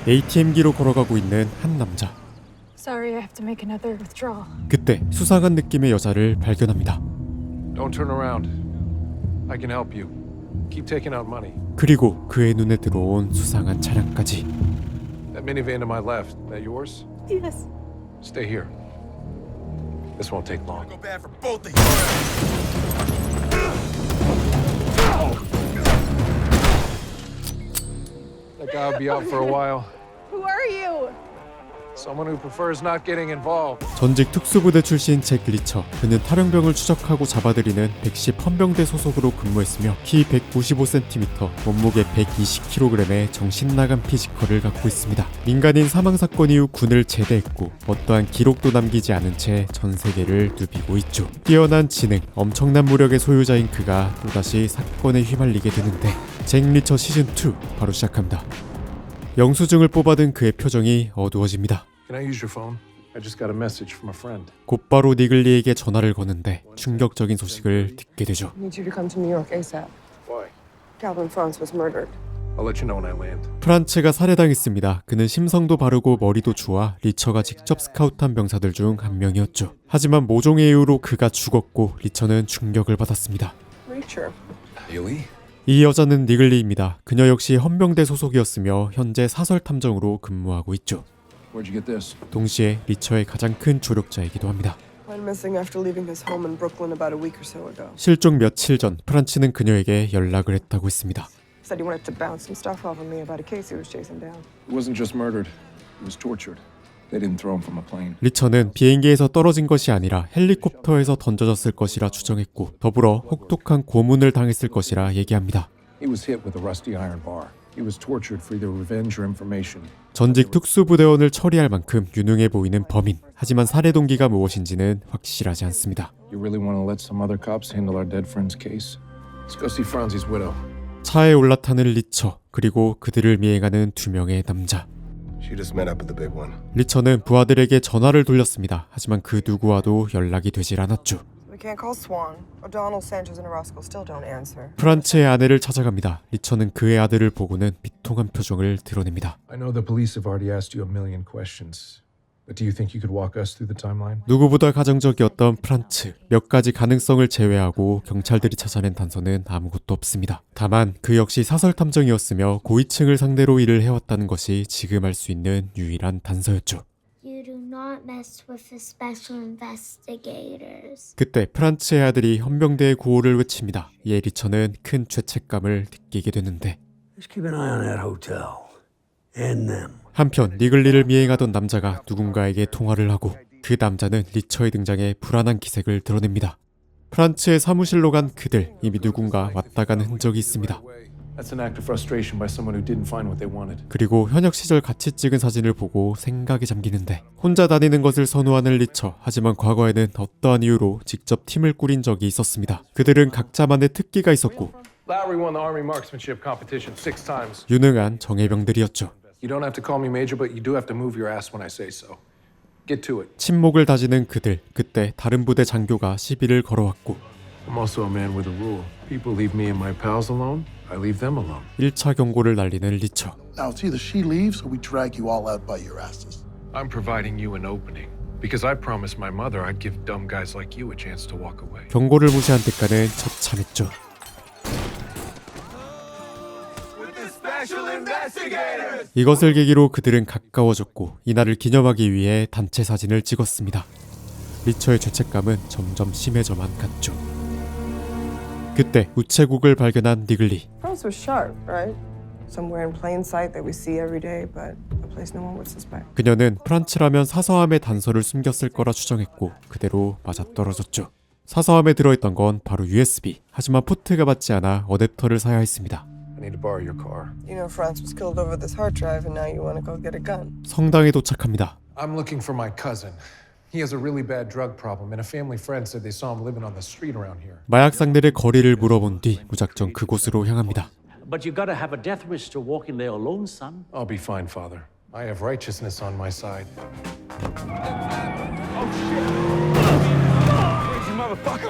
ATM기로 걸어가고 있는 한 남자. Sorry, I have to make another withdrawal. 그때 수상한 느낌의 여자를 발견합니다. Don't turn around. I can help you. Keep taking out money. 그리고 그의 눈에 들어온 수상한 차량까지. That minivan to my left, that yours? Yes. Stay here. This won't take long. Go bad for both of you. That guy will be out for a while. Who are you? Someone who prefers not getting involved. 전직 특수부대 출신 잭 리처. 그는 탈영병을 추적하고 잡아들이는 110 헌병대 소속으로 근무했으며 키 195cm, 몸무게 120kg의 정신나간 피지컬을 갖고 있습니다. 민간인 사망 사건 이후 군을 제대했고 어떠한 기록도 남기지 않은 채 전 세계를 누비고 있죠. 뛰어난 지능, 엄청난 무력의 소유자인 그가 또다시 사건에 휘말리게 되는데 잭 리처 시즌2 바로 시작합니다. 영수증을 뽑아든 그의 표정이 어두워집니다. Can I use your phone? I just got a message from a friend. 곧바로 니글리에게 전화를 거는데 충격적인 소식을 듣게 되죠. I need you to come to New York ASAP. Why? Calvin France was murdered. I'll let you know when I land. 프란츠가 살해당했습니다. 그는 심성도 바르고 머리도 좋아 리처가 직접 스카우트한 병사들 중 한 명이었죠. 하지만 모종의 이유로 그가 죽었고 리처는 충격을 받았습니다. Reacher. Haley? 이 여자는 니글리입니다. 그녀 역시 헌병대 소속이었으며 현재 사설 탐정으로 근무하고 있죠. Where'd you get this? 동시에 리처의 가장 큰 조력자이기도 합니다. Went missing after leaving his home in Brooklyn about a week or so ago. 실종 며칠 전 프란츠는 그녀에게 연락을 했다고 했습니다. Said he wanted to bounce some stuff off of me about a case he was chasing down. He wasn't just murdered. He was tortured. They didn't throw him from a plane. 리처는 비행기에서 떨어진 것이 아니라 헬리콥터에서 던져졌을 것이라 추정했고 더불어 혹독한 고문을 당했을 것이라 얘기합니다. He was hit with a rusty iron bar. He was tortured for either revenge or information. 전직 특수부대원을 처리할 만큼 유능해 보이는 범인. 하지만 살해 동기가 무엇인지는 확실하지 않습니다. You really want to let some other cops handle our dead friend's case? Let's go see Franzi's widow. 차에 올라타는 리처, 그리고 그들을 미행하는 두 명의 남자. She just met up with the big one. 리처는 부하들에게 전화를 돌렸습니다. 하지만 그 누구와도 연락이 되질 않았죠. We can't call Swan. O'Donnell, Sanchez, and Orozco still don't answer. 프란츠의 아내를 찾아갑니다. 리처는 그의 아들을 보고는 비통한 표정을 드러냅니다. I know the police have already asked you a million questions. But do you think you could walk us through the timeline? 누구보다 가정적이었던 프란츠. 몇 가지 가능성을 제외하고 경찰들이 찾아낸 단서는 아무것도 없습니다. 다만 그 역시 사설 탐정이었으며 고위층을 상대로 일을 해왔다는 것이 지금 알 수 있는 유일한 단서였죠. You do not mess with the special investigators. 그때 프란츠의 아들이 헌병대의 구호를 외칩니다. 이에 리처는 큰 죄책감을 느끼게 되는데 Just keep an eye on that hotel. And them. 한편 니글리를 미행하던 남자가 누군가에게 통화를 하고 그 남자는 리처의 등장에 불안한 기색을 드러냅니다. 프란츠의 사무실로 간 그들, 이미 누군가 왔다 간 흔적이 있습니다. That's an act of frustration by someone who didn't find what they wanted. 그리고 현역 시절 같이 찍은 사진을 보고 생각에 잠기는데 혼자 다니는 것을 선호하는 리처. 하지만 과거에는 어떠한 이유로 직접 팀을 꾸린 적이 있었습니다. 그들은 각자만의 특기가 있었고 Lowry won the Army marksmanship competition 6 times. 유능한 정예병들이었죠. You don't have to call me Major, but you do have to move your ass when I say so. Get to it. 침묵을 다지는 그들. 그때 다른 부대 장교가 시비를 걸어왔고 I'm also a man with a rule. People leave me and my pals alone, I leave them alone. 1차 경고를 날리는 리처. Now it's either she leaves or we drag you all out by your asses. I'm providing you an opening. Because I promised my mother I'd give dumb guys like you a chance to walk away. 경고를 무시한 대가는 처참했죠. 이것을 계기로 그들은 가까워졌고 이날을 기념하기 위해 단체 사진을 찍었습니다. 리처의 죄책감은 점점 심해져만 갔죠. 그때 우체국을 발견한 니글리. France was sharp, right? Somewhere in plain sight that we see every day, but a place no one would suspect. 그녀는 프란츠라면 사서함에 단서를 숨겼을 거라 추정했고 그대로 맞아떨어졌죠. 사서함에 들어있던 건 바로 USB. 하지만 포트가 받지 않아 어댑터를 사야 했습니다. I need to borrow your car. You know France was killed over this hard drive, and now you want to go get a gun. 성당에 도착합니다. I'm looking for my cousin. He has a really bad drug problem, and a family friend said they saw him living on the street around here. 마약상들의 거리를 물어본 뒤 무작정 그곳으로 향합니다. But you gotta have a death wish to walk in there alone, son. I'll be fine, Father. I have righteousness on my side. Crazy motherfucker!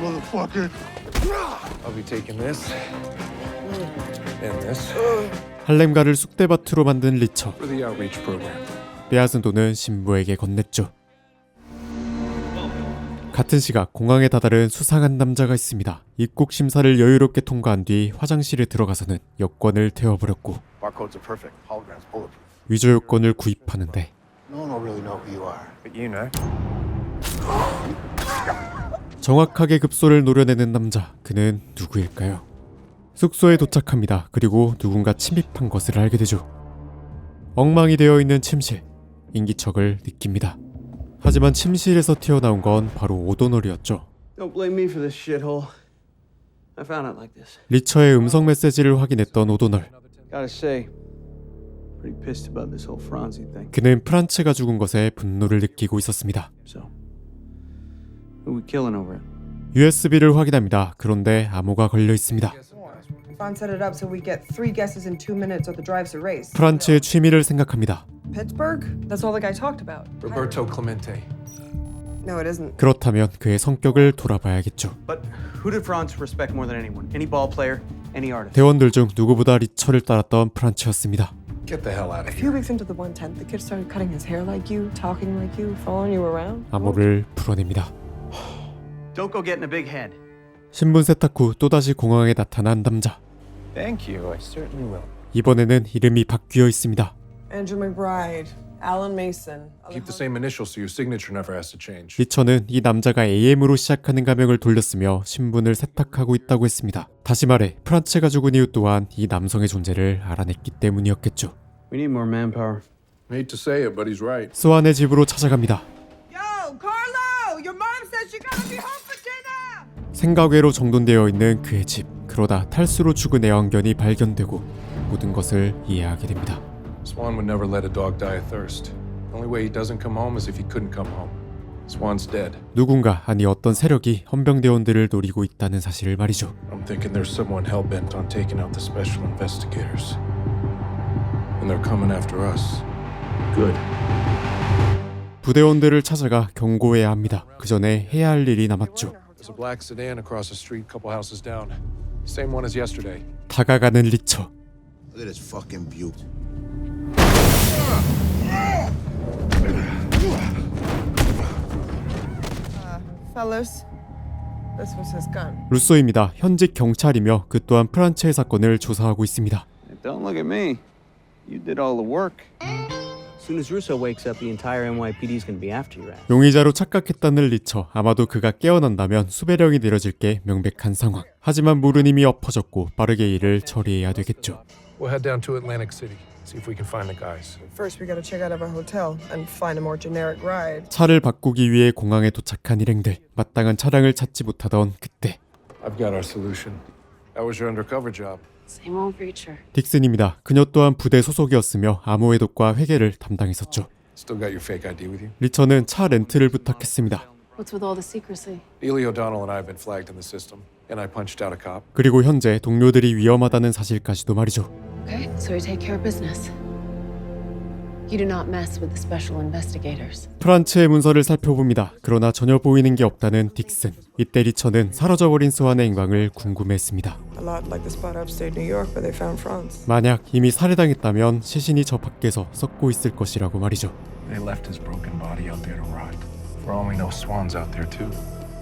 Motherfucker! I'll be taking this. And this 할렘가를 쑥대밭으로 만든 리처. for the outreach program. 빼앗은 돈은 신부에게 건넸죠. 같은 시각 공항에 다다른 수상한 남자가 있습니다. 입국 심사를 여유롭게 통과한 뒤 화장실에 들어가서는 여권을 태워버렸고 Barcodes are perfect. Holograms bulletproof. 위조 여권을 구입하는데 No one will really know who you are. But you know. 정확하게 급소를 노려내는 남자, 그는 누구일까요? 숙소에 도착합니다. 그리고 누군가 침입한 것을 알게 되죠. 엉망이 되어 있는 침실, 인기척을 느낍니다. 하지만 침실에서 튀어나온 건 바로 오도널이었죠. Don't blame me for this shithole. I found it like this. 리처의 음성 메시지를 확인했던 오도널. Gotta say, pretty pissed about this whole Franzi thing. 그는 프란츠가 죽은 것에 분노를 느끼고 있었습니다. So, who we killing over it? USB를 확인합니다. 그런데 암호가 걸려 있습니다. Fon set it up so we get 3 guesses in 2 minutes or the drive's erased. 프란츠의 취미를 생각합니다. Pittsburgh? That's all the guy talked about. Roberto Clemente. No, it isn't. 그렇다면 그의 성격을 돌아봐야겠죠. But who did Franz respect more than anyone? Any ball player? Any artist? 대원들 중 누구보다 리처를 따랐던 프란츠였습니다. Get the hell out of A here. few weeks into the 110th, the kid started cutting his hair like you, talking like you, following you around. 암호를 풀어냅니다. Don't go getting a big head. 신분 세탁 후 또다시 공항에 나타난 남자. Thank you. I certainly will. 이번에는 이름이 바뀌어 있습니다. Andrew McBride, Alan Mason. Keep the same initials so your signature never has to change. 리처는 이 남자가 AM으로 시작하는 가명을 돌렸으며 신분을 세탁하고 있다고 했습니다. 다시 말해 프란츠가 죽은 이유 또한 이 남성의 존재를 알아냈기 때문이었겠죠. We need more manpower. Hate to say it, but he's right. 소안의 집으로 찾아갑니다. Yo, Carlo! Your mom says you gotta be home for dinner! 생각외로 정돈되어 있는 그의 집. 그러다 탈수로 죽은 애완견이 발견되고 모든 것을 이해하게 됩니다. Swan would never let a dog die of thirst. The only way he doesn't come home is if he couldn't come home. Swan's dead. 누군가, 아니 어떤 세력이 헌병대원들을 노리고 있다는 사실을 말이죠. I'm thinking there's someone hell-bent on taking out the special investigators. And they're coming after us. Good. 부대원들을 찾아가 경고해야 합니다. 그 전에 해야 할 일이 남았죠. There's a black sedan across the street, couple houses down. Same one as yesterday. 다가가는 리처. Look at this fucking beaut. Fellas, this was his gun. 루소입니다. 현직 경찰이며 그 또한 프란츠의 사건을 조사하고 있습니다. Don't look at me. You did all the work. As soon as Russo wakes up, the entire NYPD's gonna be after you, right? 용의자로 착각했다는 리처. 아마도 그가 깨어난다면 수배령이 내려질 게 명백한 상황. 하지만 물은 이미 엎어졌고 빠르게 일을 처리해야 되겠죠. We'll head down to Atlantic City. See if we can find the guys. First, we gotta check out of our hotel and find a more generic ride. 차를 바꾸기 위해 공항에 도착한 일행들. 마땅한 차량을 찾지 못하던 그때 I've got our solution. That was your undercover job. Same old preacher. 딕슨입니다. 그녀 또한 부대 소속이었으며 암호 해독과 회계를 담당했었죠. Still got your fake ID with you? 리처는 차 렌트를 부탁했습니다. What's with all the secrecy? Ely O'Donnell and I have been flagged in the system, and I punched out a cop. 그리고 현재 동료들이 위험하다는 사실까지도 말이죠. Okay, so you take care of business. You do not mess with the special investigators. 프란츠의 문서를 살펴봅니다. 그러나 전혀 보이는 게 없다는 딕슨. 이때 리처는 사라져버린 소환의 행방을 궁금해했습니다. A lot like the spot upstate New York where they found Franz. 만약 이미 살해당했다면 시신이 저 밖에서 썩고 있을 것이라고 말이죠. They left his broken body out there to rot. For all we know, Swan's out there too.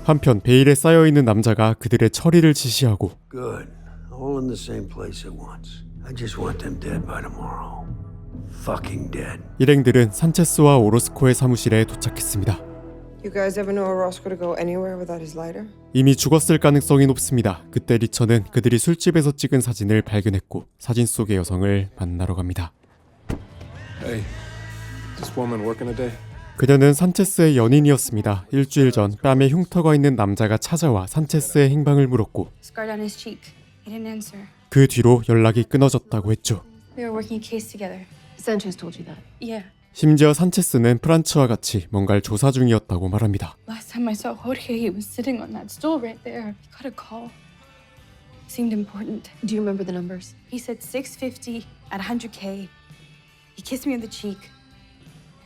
한편 베일에 쌓여있는 남자가 그들의 처리를 지시하고 Good. All in the same place at once. I just want them dead by tomorrow. Fucking dead. 일행들은 산체스와 오로스코의 사무실에 도착했습니다. You guys ever know a Roscoe to go anywhere without his lighter? 이미 죽었을 가능성이 높습니다. 그때 리처는 그들이 술집에서 찍은 사진을 발견했고 사진 속의 여성을 만나러 갑니다. Hey, is this woman working today? 그녀는 산체스의 연인이었습니다. 일주일 전 뺨에 흉터가 있는 남자가 찾아와 산체스의 행방을 물었고 Scar down his cheek. He didn't answer. 그 뒤로 연락이 끊어졌다고 했죠. We were working a case together. Sanchez told you that. Yeah. 심지어 산체스는 프란츠와 같이 뭔가를 조사 중이었다고 말합니다. Last time I saw Jorge, he was sitting on that stool right there. He got a call. Seemed important. Do you remember the numbers? He said 650 at 100K. He kissed me on the cheek.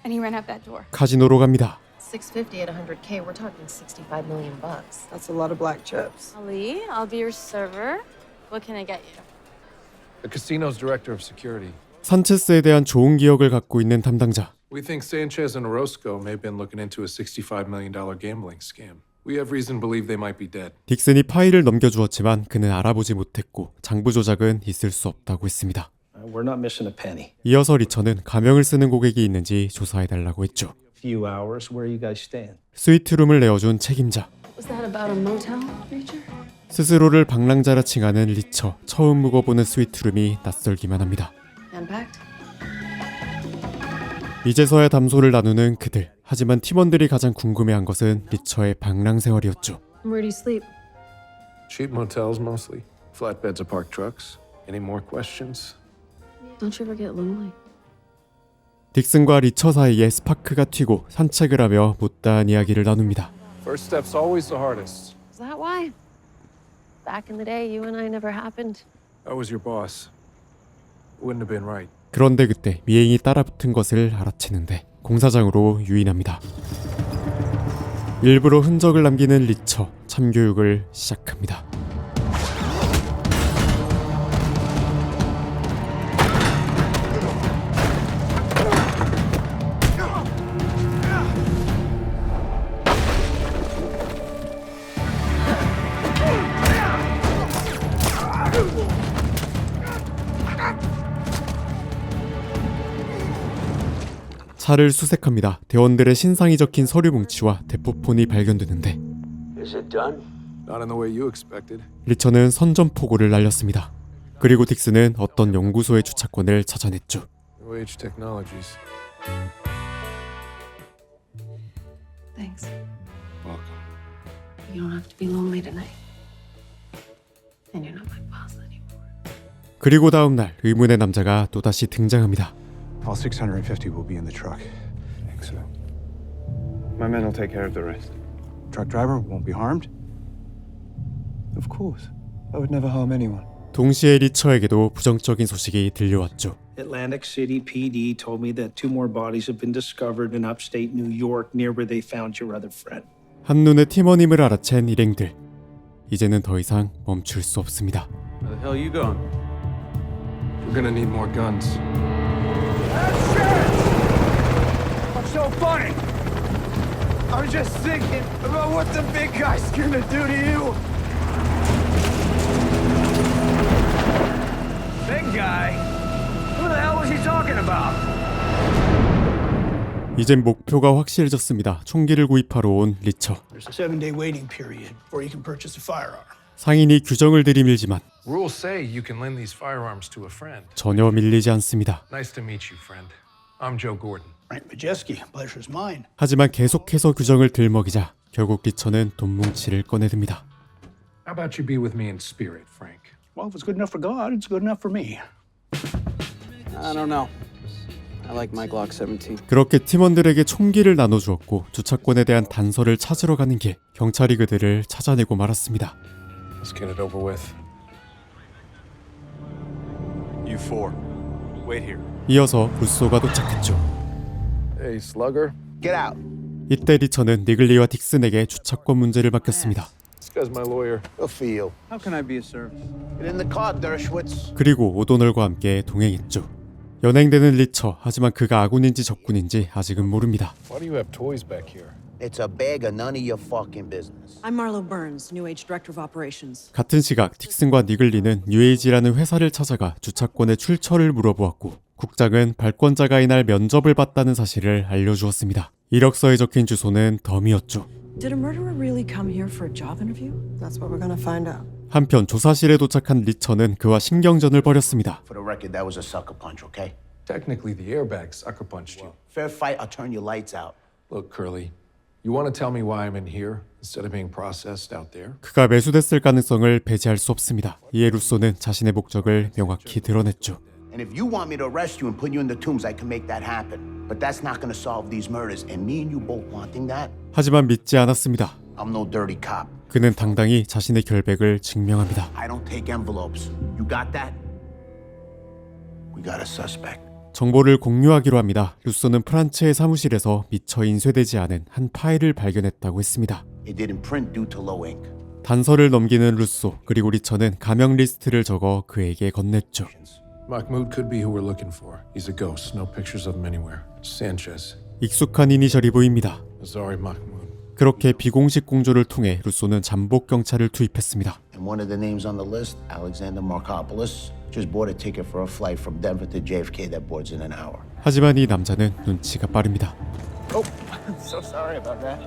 And he ran out that door. 카지노로 갑니다. 650 at 100K, we're talking 65 million bucks. That's a lot of black chips. Ali, I'll be your server. What can I get you? The casino's director of security. 산체스에 대한 좋은 기억을 갖고 있는 담당자. We think Sanchez and Orozco may have been looking into a $65 million gambling scam. We have reason to believe they might be dead. 딕슨이 파일을 넘겨주었지만 그는 알아보지 못했고 장부 조작은 있을 수 없다고 했습니다. We're not missing a penny. 이어서 리처는 가명을 쓰는 고객이 있는지 조사해달라고 했죠. Few hours. Where are you guys staying? 스위트룸을 내어준 책임자. Was that about a motel, Reacher? 스스로를 방랑자라 칭하는 리처. 처음 묵어보는 스위트룸이 낯설기만 합니다. Unpacked? 이제서야 담소를 나누는 그들. 하지만 팀원들이 가장 궁금해한 것은 리처의 방랑 생활이었죠. Where do you sleep? Cheap motels mostly. Flatbeds of parked trucks. Any more questions? Don't you ever get lonely? 딕슨과 리처 사이에 스파크가 튀고 산책을 하며 못다한 이야기를 나눕니다. First step's always the hardest. Is that why? Back in the day, you and I never happened. I was your boss. Wouldn't have been right. 그런데 그때 미행이 따라붙은 것을 알아채는데 공사장으로 유인합니다. 일부러 흔적을 남기는 리처. 참교육을 시작합니다. 차를 수색합니다. 대원들의 신상이 적힌 서류 뭉치와 대포폰이 발견되는데 Is it done? Not in the way you expected. 리처는 선전포고를 날렸습니다. 그리고 딕슨은 어떤 연구소의 주차권을 찾아냈죠. New age technologies. Thanks. Welcome. You don't have to be lonely tonight. And you're not my boss anymore. 그리고 다음 날 의문의 남자가 또다시 등장합니다. All 650 will be in the truck. Excellent. My men will take care of the rest. Truck driver won't be harmed? Of course. I would never harm anyone. 동시에 리처에게도 부정적인 소식이 들려왔죠. Atlantic City PD told me that 2 more bodies have been discovered in upstate New York near where they found your other friend. 한눈에 팀원임을 알아챈 일행들. 이제는 더 이상 멈출 수 없습니다. Where the hell you going? We're gonna need more guns. What's so funny? I'm just thinking about what the big guy's gonna do to you. Big guy? Who the hell was he talking about? 이젠 목표가 확실해졌습니다. 총기를 구입하러 온 리처. There's a 7-day waiting period before you can purchase a firearm. 상인이 규정을 들이밀지만 Rules say you can lend these firearms to a friend. 전혀 밀리지 않습니다. Nice to meet you, friend. I'm Joe Gordon. Frank Majeski, pleasure's mine. 하지만 계속해서 규정을 들먹이자 결국 리처는 돈 뭉치를 꺼내듭니다. How about you be with me in spirit, Frank? Well, if it's good enough for God, it's good enough for me. I don't know. I like my Glock 17. 그렇게 팀원들에게 총기를 나눠주었고 주차권에 대한 단서를 찾으러 가는 길, 경찰이 그들을 찾아내고 말았습니다. Let's get it over with. You 4. Wait here. 이어서 루소가 도착했죠. Hey, Slugger. Get out. 이때 리처는 니글리와 딕슨에게 주차권 문제를 맡겼습니다. This guy's my lawyer. Good for you. How can I be of service? Get in the car, Dershowitz. 그리고 오도널과 함께 동행했죠. 연행되는 리처, 하지만 그가 아군인지 적군인지 아직은 모릅니다. Why do you have toys back here? It's a bag of none of your fucking business. I'm Marlo Burns, New Age Director of Operations. 같은 시각 딕슨과 니글리는 뉴에이지라는 회사를 찾아가 주차권의 출처를 물어보았고 국장은 발권자가 이날 면접을 봤다는 사실을 알려주었습니다. 이력서에 적힌 주소는 덤이었죠. Did a murderer really come here for a job interview? That's what we're gonna find out. 한편 조사실에 도착한 리처는 그와 신경전을 벌였습니다. For the record, that was a sucker punch, okay? Technically, the airbag sucker punched you. Fair fight, I'll turn your lights out. Look, Curly, you want to tell me why I'm in here instead of being processed out there? 그가 매수됐을 가능성을 배제할 수 없습니다. 이에 루소는 자신의 목적을 명확히 드러냈죠. And if you want me to arrest you and put you in the tombs, I can make that happen. But that's not gonna solve these murders. And me and you both wanting that? 하지만 믿지 않았습니다. I'm no dirty cop. 그는 당당히 자신의 결백을 증명합니다. I don't take envelopes. You got that? We got a suspect. 정보를 공유하기로 합니다. 루소는 프란츠의 사무실에서 미처 인쇄되지 않은 한 파일을 발견했다고 했습니다. It didn't print due to low ink. 단서를 넘기는 루소, 그리고 리처는 가명 리스트를 적어 그에게 건넸죠. Mahmoud could be who we're looking for. He's a ghost. No pictures of him anywhere. Sanchez. 익숙한 이니셜이 보입니다. Azari Mahmoud. 그렇게 비공식 공조를 통해 루소는 잠복 경찰을 투입했습니다. And one of the names on the list, Alexander Markopoulos, just bought a ticket for a flight from Denver to JFK that boards in an hour. 하지만 이 남자는 눈치가 빠릅니다. Oh, so sorry about that.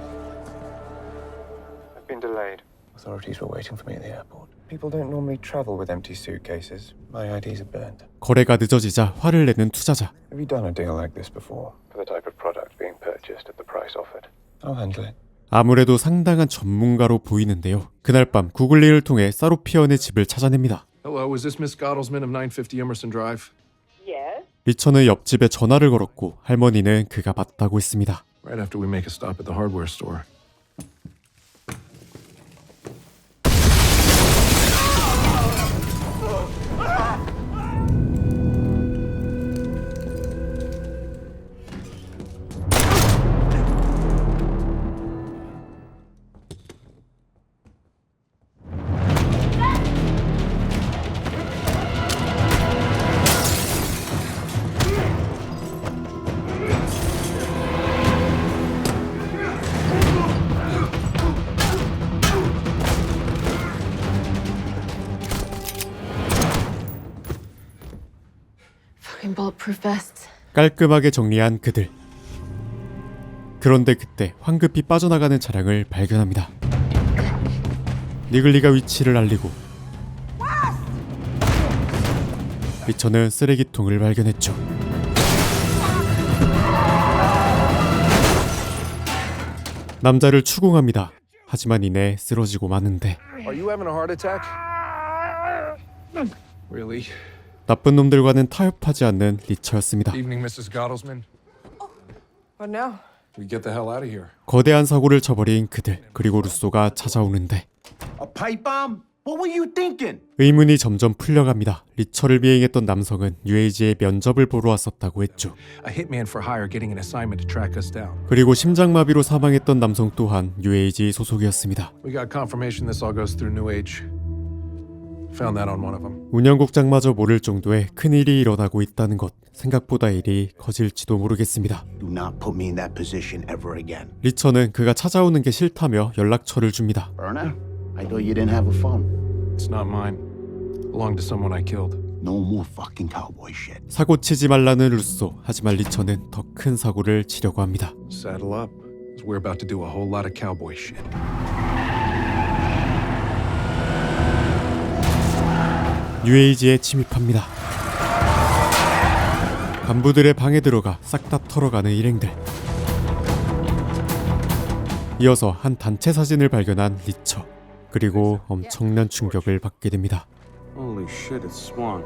I've been delayed. Authorities were waiting for me at the airport. People don't normally travel with empty suitcases. My IDs are burned. 거래가 늦어지자 화를 내는 투자자. Have you done a deal like this before? For the type of product being purchased at the price offered. I'll handle it. 아무래도 상당한 전문가로 보이는데요. 그날 밤 구글링을 통해 사로피언의 집을 찾아냅니다. Hello, is this Miss Gottelsman of 950 Emerson Drive? Yes. 리처는 옆집에 전화를 걸었고 할머니는 그가 맞다고 했습니다. Right after we make a stop at the hardware store. Fucking bulletproof vests. 깔끔하게 정리한 그들. 그런데 그때 황급히 빠져나가는 차량을 발견합니다. 니글리가 위치를 알리고 리처는 쓰레기통을 발견했죠. 남자를 추궁합니다. 하지만 이내 쓰러지고 마는데 Are you having a heart attack? Really? 나쁜 놈들과는 타협하지 않는 리처였습니다. Evening, Mrs. Gottelsman. What now? We get the hell out of here. 거대한 사고를 쳐버린 그들, 그리고 루소가 찾아오는데 A pipe bomb? What were you thinking? 의문이 점점 풀려갑니다. 리처를 미행했던 남성은 UAG에 면접을 보러 왔었다고 했죠. A hitman for hire getting an assignment to track us down. 그리고 심장마비로 사망했던 남성 또한 UAG 소속이었습니다. We got confirmation this all goes through New Age. Found that on one of them. 운영국장마저 모를 정도의 큰일이 일어나고 있다는 것. 생각보다 일이 커질지도 모르겠습니다. Do not put me in that position ever again. 리처는 그가 찾아오는 게 싫다며 연락처를 줍니다. Burner? I thought you didn't have a phone. It's not mine. Belonged to someone I killed. No more fucking cowboy shit. 사고 치지 말라는 루소. 하지만 리처는 더 큰 사고를 치려고 합니다. Saddle up. 'Cause we're about to do a whole lot of cowboy shit. UAG에 침입합니다. 간부들의 방에 들어가 싹 다 털어가는 일행들. 이어서 한 단체 사진을 발견한 리처. 그리고 엄청난 충격을 받게 됩니다. Holy shit, it's Swan.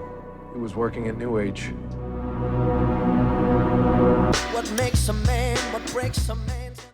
He was working at New Age. What makes a man, what breaks a man?